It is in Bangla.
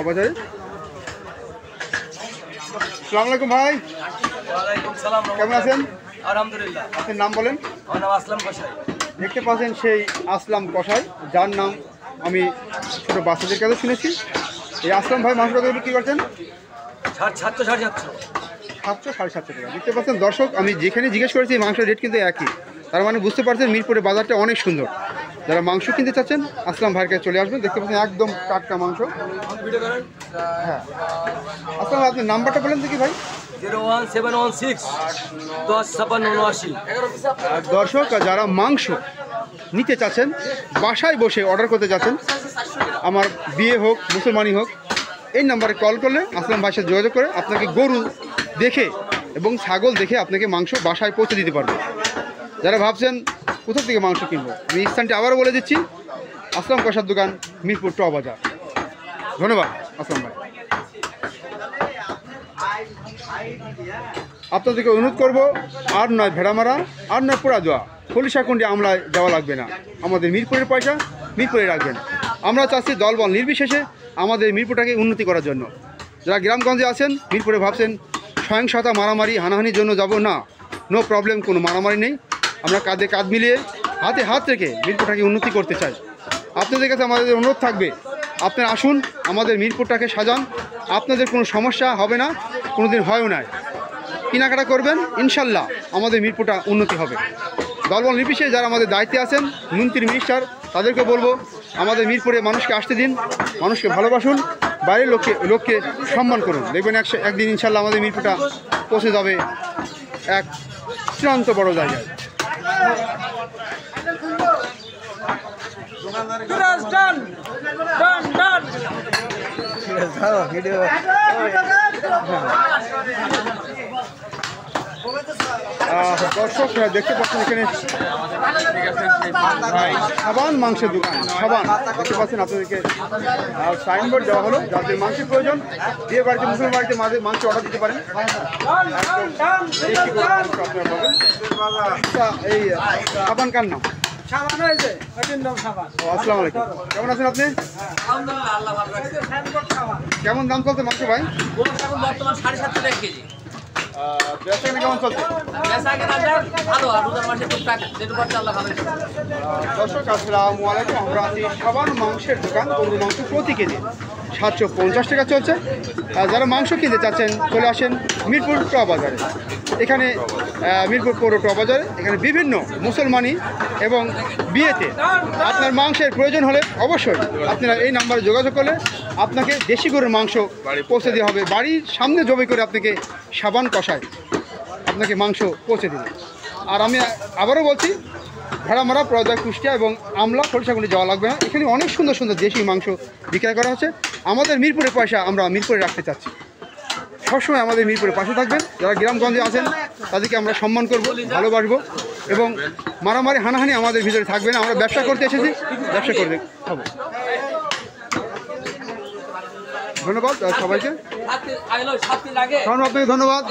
বাজারে। আসসালামু আলাইকুম ভাই। ওয়ালাইকুম সালাম। কেমন আছেন? আলহামদুলিল্লাহ। আপনার নাম বলেন। আমার নাম আসলাম কসাই। দেখতে পাচ্ছেন সেই আসলাম কসাই, যার নাম আমি ছোটো বাচ্চাদের কাছে শুনেছি। এই আসলাম ভাই মাংস কত বিক্রি করছেন? 700 750। 700 750 টাকা। দেখতে পাচ্ছেন দর্শক, আমি যেখানে জিজ্ঞেস করেছি মাংসের রেট কিন্তু একই। তার মানে বুঝতে পারছেন মিরপুরের বাজারটা অনেক সুন্দর। যারা মাংস কিনতে চাচ্ছেন আসলাম ভাইয়ের কাছে চলে আসবেন। দেখতে পাচ্ছেন একদম টাটকা মাংস। হ্যাঁ, আসলাম আপনার নাম্বারটা বলেন দেখি ভাই। 01716 1056 79। দর্শক, যারা মাংস নিতে চাচ্ছেন, বাসায় বসে অর্ডার করতে চাচ্ছেন, আমার বিয়ে হোক মুসলমানি হোক, এই নাম্বারে কল করলে আসলাম ভাইয়ের সাথে যোগাযোগ করে আপনাকে গরু দেখে এবং ছাগল দেখে আপনাকে মাংস বাসায় পৌঁছে দিতে পারবে। যারা ভাবছেন কোথা থেকে মাংস কিনবো, আমি স্থানটি আবারও বলে দিচ্ছি, আসলাম কষার দোকান, মিরপুর ট বাজার। ধন্যবাদ আসলাম ভাই। আপনাদেরকে অনুরোধ করবো, আর নয় ভেড়ামারা, আর নয় পোড়া দেওয়া, খলিশাকুণ্ডে আমলায় যাওয়া লাগবে না। আমাদের মিরপুরের পয়সা মিরপুরে রাখবেন। আমরা চাচ্ছি দলবল নির্বিশেষে আমাদের মিরপুরটাকে উন্নতি করার জন্য। যারা গ্রামগঞ্জে আছেন, মিরপুরে ভাবছেন সহিংসতা মারামারি হানাহানির জন্য যাব না, নো প্রবলেম, কোনো মারামারি নেই। আমরা কাঁধে কাঁধ মিলিয়ে হাতে হাত রেখে মিরপুরটাকে উন্নতি করতে চাই। আপনাদের কাছে আমাদের অনুরোধ থাকবে, আপনারা আসুন, আমাদের মিরপুরটাকে সাজান। আপনাদের কোনো সমস্যা হবে না, কোনো দিন হয়ও না। কেনাকাটা করবেন, ইনশাল্লাহ আমাদের মিরপুরটা উন্নতি হবে। দলবল নির্বিশেষে যারা আমাদের দায়িত্বে আছেন, মন্ত্রী মিনিস্টার, তাদেরকে বলবো আমাদের মিরপুরে মানুষকে আসতে দিন, মানুষকে ভালোবাসুন, বাইরের লোককে সম্মান করুন। দেখবেন একদিন ইনশাল্লাহ আমাদের মিরপুরটা পৌঁছে যাবে এক চূড়ান্ত বড় জায়গায়। দর্শক দেখতে পাচ্ছেন এখানে সাবান মাংসের দোকান, সাবান দেখতে পাচ্ছেন আপনাদেরকে সাইনবোর্ড দেওয়া হলো। যাদের মাংসের প্রয়োজন, বিয়ে বাড়িতে মুসলিম বাড়িতে মাংস অর্ডার দিতে পারেন। এই সাবান কার নাম? আসসালামু আলাইকুম, কেমন আছেন আপনি? কেমন দাম চলছে মাংস ভাই? বর্তমান 750 টাকা কেজি। ব্যবসা কেমন চলছে? দর্শক আসসালামু আলাইকুম, আমরা আছি সাবান মাংসের দোকান। গরুর মাংস প্রতি কেজি 750 টাকা চলছে। যারা মাংস কিনতে চাচ্ছেন চলে আসেন মিরপুর ট বাজারে। এখানে মিরপুর পৌর ট বাজারে এখানে বিভিন্ন মুসলমানি এবং বিয়েতে আপনার মাংসের প্রয়োজন হলে অবশ্যই আপনারা এই নাম্বারে যোগাযোগ করলে আপনাকে দেশি গরুর মাংস পৌঁছে দেওয়া হবে। বাড়ির সামনে জবাই করে আপনাকে সাবান কষায় আপনাকে মাংস পৌঁছে দিবে। আর আমি আবারও বলছি, ভেড়ামারা, প্রজা, কুষ্টিয়া এবং আমলা, খলিশাকুণ্ডে যাওয়া লাগবে না। এখানে অনেক সুন্দর সুন্দর দেশি মাংস বিক্রয় করা হচ্ছে। আমাদের মিরপুরের পয়সা আমরা মিরপুরে রাখতে চাচ্ছি। সবসময় আমাদের মিরপুরের পাশে থাকবেন। যারা গ্রামগঞ্জে আছেন তাদেরকে আমরা সম্মান করব, ভালোবাসবো এবং মারামারি হানাহানি আমাদের ভিতরে থাকবে না। আমরা ব্যবসা করতে এসেছি, ব্যবসা করতে হবে। ধন্যবাদ সবাইকে, আপনাকে ধন্যবাদ।